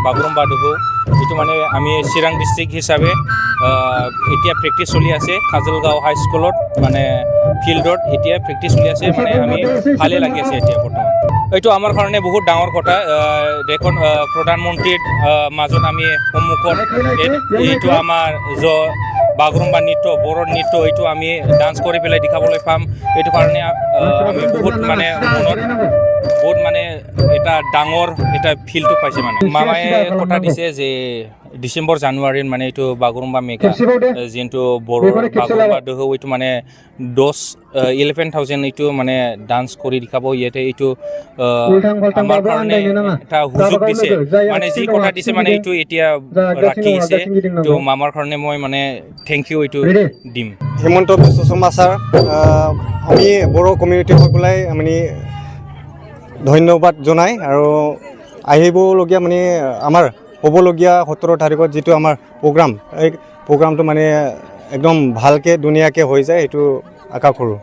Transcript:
বাগুৰুম্বা দোহৌ এইটো মানে আমি চিৰাং ডিষ্ট্ৰিক্ট হিচাপে এতিয়া প্ৰেক্টিছ চলি আছে কাজলগাঁও হাই স্কুলত মানে ফিল্ডত এতিয়া প্ৰেক্টিছ চলি আছে মানে আমি ভালে লাগি আছে এতিয়া বৰ্তমান এইটো আমাৰ কাৰণে বহুত ডাঙৰ কথা দেখোন প্ৰধানমন্ত্ৰীৰ মাজত আমি সন্মুখত এইটো আমাৰ বাগুৰুম্বা নৃত্য বড়ো নৃত্য এইটো আমি ডান্স কৰি পেলাই দেখাবলৈ পাম এইটো কাৰণে আমি বহুত মানে মনত বহুত মানে এটা ডাঙৰ এটা ফিলটো পাইছে মানে মামায়ে কথা দিছে যে ডিচেম্বৰ জানুৱাৰীত মানে এইটো বাগুৰুম্বা মেগা যোনটো বড়ো বাগুৰুম্বা দোহৌ এইটো মানে 11,000 এইটো মানে ডান্স কৰি দেখাব ইয়াতে এইটো আমাৰ কাৰণে এটা সুযোগ দিছে মানে যি কথা দিছে মানে এইটো এতিয়া ৰাখিছে তো মামাৰ কাৰণে মই মানে থেংক ইউ এইটো দিম হিমন্ত বিশ্ব শৰ্মা ছাৰ আমি বড়ো কমিউনিটি সকলাই মানে ধন্যবাদ জনাই আৰু আহিবলগীয়া মানে আমাৰ হ'বলগীয়া 17 তাৰিখত যিটো আমাৰ প্ৰগ্ৰাম এই প্ৰগ্ৰামটো মানে একদম ভালকৈ ধুনীয়াকৈ হৈ যায় এইটো আশা কৰোঁ